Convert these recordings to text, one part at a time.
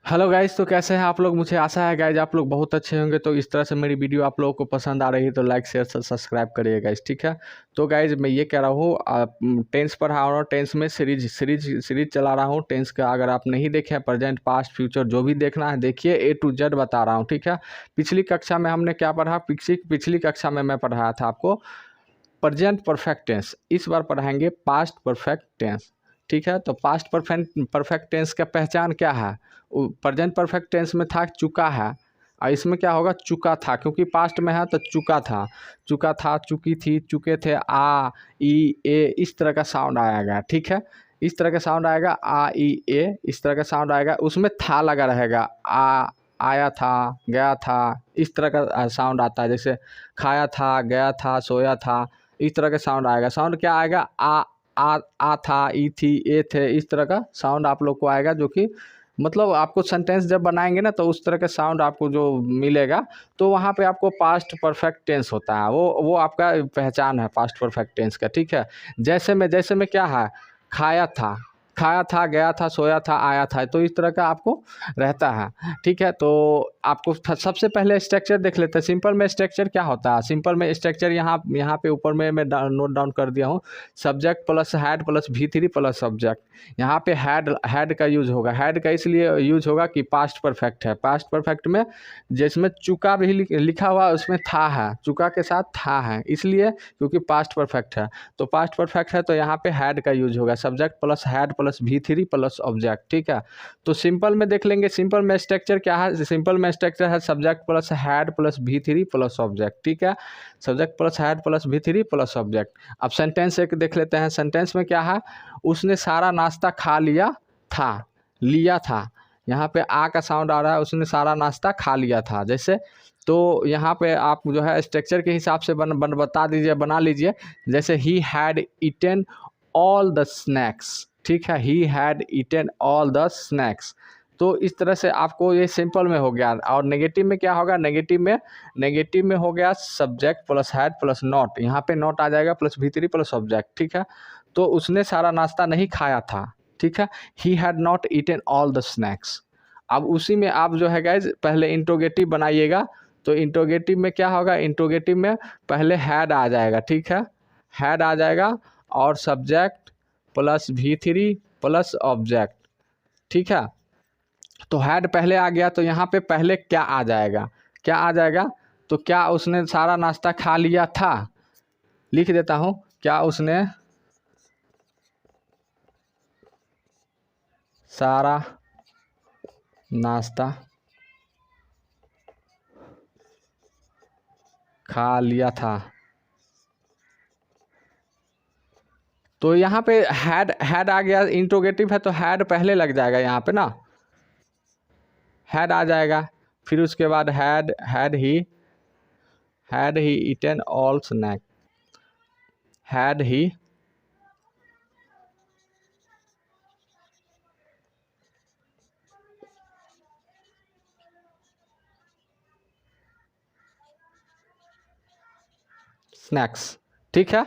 Hello guys, तो कैसे हैं आप लोग। मुझे आशा है गाइज आप लोग बहुत अच्छे होंगे। तो इस तरह से मेरी वीडियो आप लोगों को पसंद आ रही है तो लाइक शेयर सब्सक्राइब करिए गाइज, ठीक है। तो गाइज मैं ये कह रहा हूँ, टेंस पढ़ा रहा हूँ, टेंस में सीरीज चला रहा हूँ टेंस का। अगर आप नहीं देखे हैं, प्रेजेंट पास्ट फ्यूचर जो भी देखना है देखिए, ए टू जेड बता रहा हूँ, ठीक है। पिछली कक्षा में हमने क्या पढ़ा, पिछली कक्षा में मैं पढ़ाया था आपको प्रेजेंट परफेक्ट टेंस। इस बार पढ़ाएंगे पास्ट परफेक्ट टेंस, ठीक है। तो पास्ट परफेक्ट टेंस का पहचान क्या है। प्रेजेंट परफेक्ट टेंस में था चुका है, और इसमें क्या होगा, चुका था, क्योंकि पास्ट में है तो चुका था, चुकी थी, चुके थे, आ ई ए इस तरह का साउंड आएगा, ठीक है। इस तरह का साउंड आएगा, आ ई ए इस तरह का साउंड आएगा, उसमें था लगा रहेगा, आया था, गया था, इस तरह का साउंड आता है। जैसे खाया था, गया था, सोया था, इस तरह का साउंड आएगा। साउंड क्या आएगा, आ था, ई थी, ए थे, इस तरह का साउंड आप लोग को आएगा, जो कि मतलब आपको सेंटेंस जब बनाएंगे ना तो उस तरह का साउंड आपको जो मिलेगा, तो वहाँ पे आपको पास्ट परफेक्ट टेंस होता है। वो आपका पहचान है पास्ट परफेक्ट टेंस का, ठीक है। जैसे में क्या है, खाया था, गया था, सोया था, आया था, तो इस तरह का आपको रहता है, ठीक है। तो आपको सबसे पहले स्ट्रक्चर देख लेते हैं। सिंपल में स्ट्रक्चर क्या होता है, सिंपल में स्ट्रक्चर यहाँ पे ऊपर में मैं नोट डाउन कर दिया हूँ। Subject plus had plus V3 plus subject. यहाँ पे हैड का यूज होगा। हैड का इसलिए यूज होगा कि पास्ट परफेक्ट है। पास्ट परफेक्ट में जिसमें चुका भी लिखा हुआ उसमें था है, चुका के साथ था है, इसलिए क्योंकि पास्ट परफेक्ट है। तो पास्ट परफेक्ट है तो यहाँ पे हैड का यूज होगा। Subject plus had plus V3 plus object, ठीक है। तो सिंपल में देख लेंगे, सिंपल में स्ट्रक्चर क्या है। सिंपल में स्ट्रक्चर है subject plus had plus V3 plus object, ठीक है। Subject plus had plus V3 plus object. अब सेंटेंस एक देख लेते हैं। सेंटेंस में क्या है, उसने सारा नाश्ता खा लिया था। यहाँ पे आ का साउंड आ रहा है, उसने सारा नाश्ता खा लिया था। जैसे तो यहाँ पे आप जो है स्ट्रक्चर के हिसाब से बना लीजिए। जैसे he had eaten all the snacks, ठीक है, he had eaten all the snacks. तो इस तरह से आपको ये सिंपल में हो गया। और नेगेटिव में क्या होगा, नेगेटिव में हो गया subject plus had plus not, यहाँ पे नॉट आ जाएगा प्लस V3 प्लस ऑब्जेक्ट, ठीक है। तो उसने सारा नाश्ता नहीं खाया था, ठीक है। ही had not eaten all the snacks. अब उसी में आप जो है गाइज पहले इंट्रोगेटिव बनाइएगा। तो इंट्रोगेटिव में क्या होगा, इंट्रोगेटिव में पहले हैड आ जाएगा, ठीक है, हैड आ जाएगा और subject plus V3 plus object, ठीक है। तो हैड पहले आ गया तो यहाँ पे पहले क्या आ जाएगा, तो क्या उसने सारा नाश्ता खा लिया था। लिख देता हूँ, क्या उसने सारा नाश्ता खा लिया था। तो यहाँ पे हैड आ गया, इंट्रोगेटिव है तो हैड पहले लग जाएगा यहाँ पे ना, हैड आ जाएगा। फिर उसके बाद had he eaten all snack, had he snacks, ठीक है।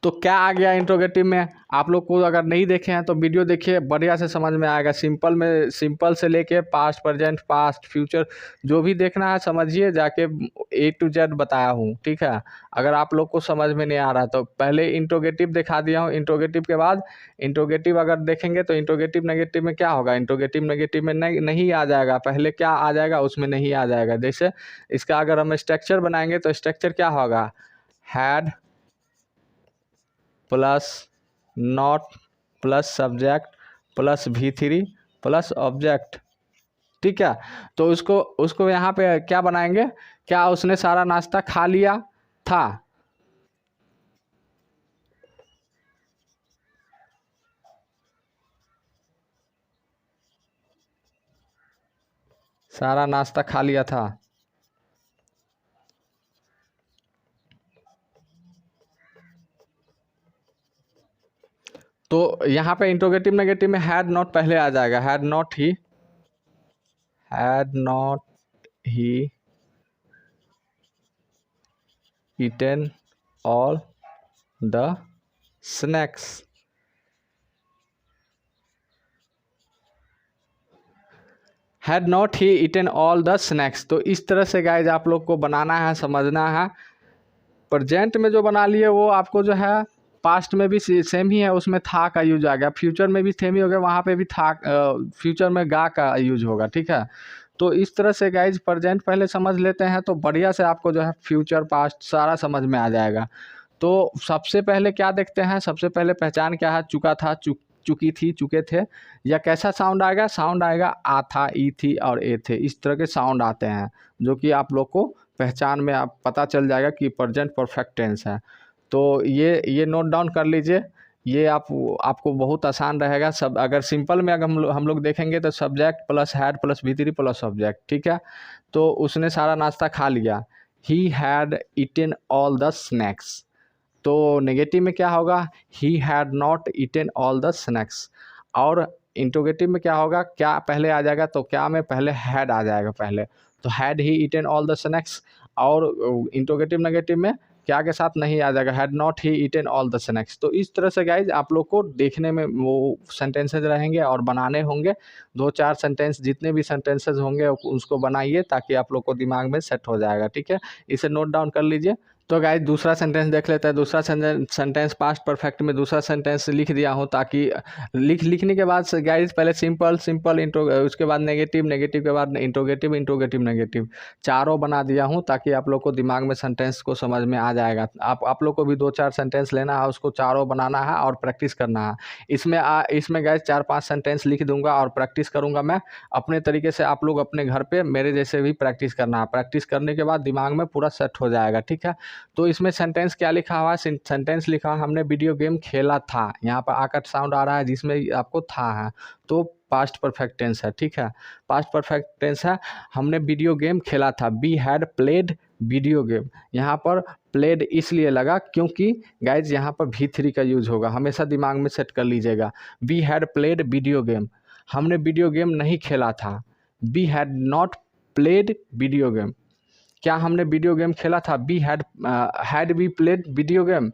तो क्या आ गया इंट्रोगेटिव में, आप लोग को अगर नहीं देखे हैं तो वीडियो देखिए, बढ़िया से समझ में आएगा। सिंपल से लेके पास्ट प्रेजेंट पास्ट फ्यूचर जो भी देखना है समझिए जाके, A to Z बताया हूँ, ठीक है। अगर आप लोग को समझ में नहीं आ रहा तो पहले इंट्रोगेटिव दिखा दिया हूँ। इंट्रोगेटिव के बाद इंट्रोगेटिव अगर देखेंगे तो इंट्रोगेटिव नेगेटिव में क्या होगा, इंट्रोगेटिव नेगेटिव में नहीं आ जाएगा, पहले क्या आ जाएगा उसमें नहीं आ जाएगा। जैसे इसका अगर हम स्ट्रक्चर बनाएंगे तो स्ट्रक्चर क्या होगा, had plus not plus subject plus V3 plus object, ठीक है। तो उसको उसको यहाँ पे क्या बनाएंगे, क्या उसने सारा नाश्ता खा लिया था, सारा नाश्ता खा लिया था। तो यहाँ पे इंट्रोगेटिव नेगेटिव में हैड नॉट पहले आ जाएगा, had not he eaten all the snacks. Had not he eaten all the snacks. तो इस तरह से गाइज आप लोग को बनाना है, समझना है। प्रेजेंट में जो बना लिए वो आपको जो है पास्ट में भी सेम ही है, उसमें था का यूज आ गया, फ्यूचर में भी सेम ही हो गया, वहाँ पे भी था, फ्यूचर में गा का यूज होगा, ठीक है। तो इस तरह से गाइज प्रेजेंट पहले समझ लेते हैं तो बढ़िया से आपको जो है फ्यूचर पास्ट सारा समझ में आ जाएगा। तो सबसे पहले क्या देखते हैं, सबसे पहले पहचान क्या है, चुका था, चुकी थी, चुके थे, या कैसा साउंड आएगा, साउंड आएगा आ था, ई थी और ए थे, इस तरह के साउंड आते हैं जो कि आप लोग को पहचान में आप पता चल जाएगा कि प्रेजेंट परफेक्ट टेंस है। तो ये नोट डाउन कर लीजिए, ये आपको बहुत आसान रहेगा। सब अगर सिंपल में अगर हम लोग देखेंगे तो सब्जेक्ट प्लस हैड प्लस भी3 प्लस सब्जेक्ट, ठीक है। तो उसने सारा नाश्ता खा लिया, he had eaten all the snacks. तो नेगेटिव में क्या होगा, he had not eaten all the snacks. और इंट्रोगेटिव में क्या होगा, क्या पहले आ जाएगा, तो क्या में पहले हैड आ जाएगा पहले, तो had he eaten all the snacks. और इंट्रोगेटिव नेगेटिव में क्या के साथ नहीं आ जाएगा, had not he eaten all the snacks. तो इस तरह से गाइज आप लोग को देखने में वो सेंटेंसेज रहेंगे और बनाने होंगे। 2-4 सेंटेंस, जितने भी सेंटेंसेज होंगे उसको बनाइए ताकि आप लोग को दिमाग में सेट हो जाएगा, ठीक है। इसे नोट डाउन कर लीजिए। तो गाइज दूसरा सेंटेंस देख लेते हैं। दूसरा सेंटेंस पास्ट परफेक्ट में दूसरा सेंटेंस लिख दिया हूँ, ताकि लिखने के बाद गाइज पहले सिंपल इंट्रो, उसके बाद नेगेटिव, नेगेटिव के बाद इंट्रोगेटिव, इंट्रोगेटिव नेगेटिव, चारों बना दिया हूँ ताकि आप लोग को दिमाग में सेंटेंस को समझ में आ जाएगा। आप लोग को भी 2-4 सेंटेंस लेना है, उसको चारों बनाना है और प्रैक्टिस करना है। इसमें गाइज 4-5 सेंटेंस लिख दूंगा और प्रैक्टिस करूँगा मैं अपने तरीके से। आप लोग अपने घर पे मेरे जैसे भी प्रैक्टिस करना है, प्रैक्टिस करने के बाद दिमाग में पूरा सेट हो जाएगा, ठीक है। तो इसमें सेंटेंस क्या लिखा हुआ है, सेंटेंस लिखा है हमने वीडियो गेम खेला था, यहाँ पर आकर साउंड आ रहा है जिसमें आपको था है, तो पास्ट परफेक्ट टेंस है, ठीक है। पास्ट परफेक्ट टेंस है, हमने वीडियो गेम खेला था, we had played video game. यहाँ पर प्लेड इसलिए लगा क्योंकि गाइज यहाँ पर भी3 का यूज होगा, हमेशा दिमाग में सेट कर लीजिएगा। We had played video game, हमने वीडियो गेम नहीं खेला था, we had not played video game. क्या हमने वीडियो गेम खेला था, we had we played video game.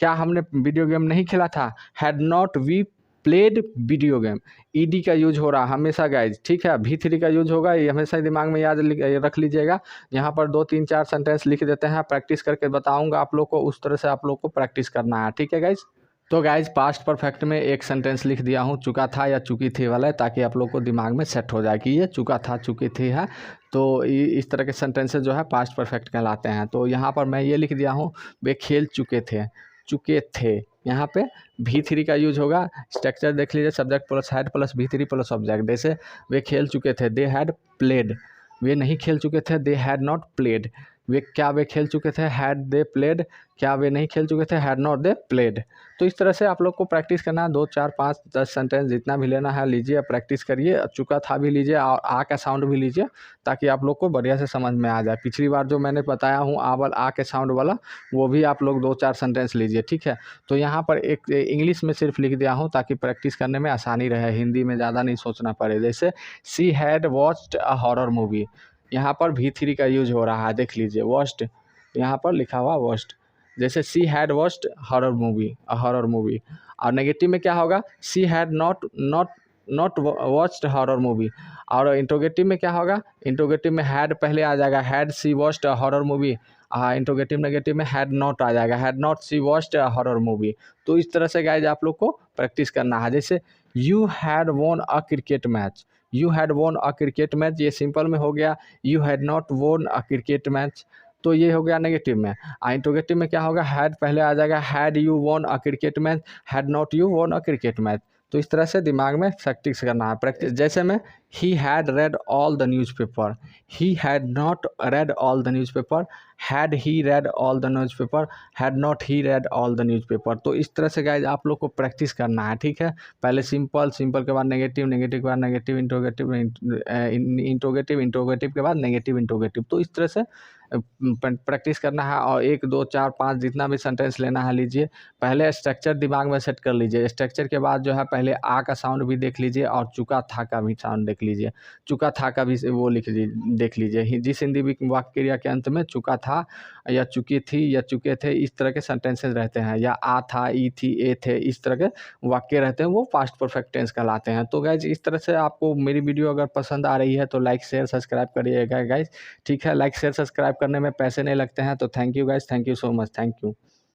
क्या हमने वीडियो गेम नहीं खेला था, had not we played video game. ED का यूज हो रहा हमेशा गाइज, ठीक है। भी3 का यूज होगा, ये हमेशा दिमाग में याद रख लीजिएगा। यहाँ पर 2-3-4 सेंटेंस लिख देते हैं, प्रैक्टिस करके बताऊंगा आप लोग को, उस तरह से आप लोग को प्रैक्टिस करना है, ठीक है गाइज। तो गाइज पास्ट परफेक्ट में एक सेंटेंस लिख दिया हूँ, चुका था या चुकी थी वाला, ताकि आप लोग को दिमाग में सेट हो जाए कि ये चुका था, चुकी थी है। तो इस तरह के सेंटेंसेस जो है पास्ट परफेक्ट कहलाते हैं। तो यहाँ पर मैं ये लिख दिया हूँ, वे खेल चुके थे, चुके थे। यहाँ पे भी3 का यूज होगा। स्ट्रक्चर देख लीजिए, सब्जेक्ट प्लस हैड प्लस भी3 प्लस ऑब्जेक्ट। जैसे वे खेल चुके थे, दे हैड प्लेड। वे नहीं खेल चुके थे, दे हैड नॉट प्लेड। वे खेल चुके थे, हैड दे प्लेड। क्या वे नहीं खेल चुके थे, हैड नॉट दे प्लेड। तो इस तरह से आप लोग को प्रैक्टिस करना है। 2-4-5-10 सेंटेंस जितना भी लेना है लीजिए, प्रैक्टिस करिए। चुका था भी लीजिए और आ का साउंड भी लीजिए, ताकि आप लोग को बढ़िया से समझ में आ जाए। पिछली बार जो मैंने बताया हूँ आ के साउंड वाला, वो भी आप लोग 2-4 सेंटेंस लीजिए, ठीक है। तो यहाँ पर एक इंग्लिश में सिर्फ लिख दिया हूँ ताकि प्रैक्टिस करने में आसानी रहे, हिंदी में ज़्यादा नहीं सोचना पड़े। जैसे she had watched a horror movie, यहाँ पर भी3 का यूज हो रहा है, देख लीजिए। वॉच्ड, यहाँ पर लिखा हुआ वॉच्ड। जैसे she had watched horror movie, a horror movie. और नेगेटिव में क्या होगा, she had not watched horror movie. और इंट्रोगेटिव में क्या होगा, इंट्रोगेटिव में हैड पहले आ जाएगा, had she watched horror movie. Interrogative negative में हैड नॉट आ जाएगा, had not she watched horror movie. तो इस तरह से गाइज आप लोग को प्रैक्टिस करना है। जैसे यू हैड वोन a cricket match, you had वोन अ क्रिकेट मैच, ये सिंपल में हो गया। यू हैड नॉट वोन अ क्रिकेट मैच, तो ये हो गया नेगेटिव में। इंट्रोगेटिव में क्या होगा, हैड पहले आ जाएगा, had you won a cricket match, had not you won a cricket match. तो इस तरह से दिमाग में प्रैक्टिस करना है, प्रैक्टिस। जैसे में he had read all the newspaper, he had not read all the newspaper, had he read all the newspaper, had not he read all the newspaper. तो इस तरह से गाइज आप लोग को प्रैक्टिस करना है, ठीक है। पहले सिंपल, सिंपल के बाद नेगेटिव, नेगेटिव के बाद नेगेटिव, इंट्रोगेटिव, इंट्रोगेटिव, इंट्रोगेटिव के बाद नेगेटिव, इंट्रोगेटिव। तो इस तरह से प्रैक्टिस करना है और 1 2 4 5 जितना भी सेंटेंस लेना है लीजिए। पहले स्ट्रक्चर दिमाग में सेट कर लीजिए। स्ट्रक्चर के बाद जो है पहले आ का साउंड भी देख लीजिए और चुका था का भी साउंड देख लीजिए। चुका था का भी वो देख लीजिए। जिस हिंदी वाक्य क्रिया के अंत में चुका था या चुकी थी या चुके थे, इस तरह के सेंटेंसेस रहते हैं, या आ था, ई थी, ए थे, इस तरह के वाक्य रहते हैं, वो पास्ट परफेक्ट टेंस कहलाते हैं। तो गाइज इस तरह से आपको मेरी वीडियो अगर पसंद आ रही है तो लाइक शेयर सब्सक्राइब करिएगा गाइज। ठीक है, लाइक शेयर सब्सक्राइब करने में पैसे नहीं लगते हैं। तो thank you guys, thank you so much, thank you.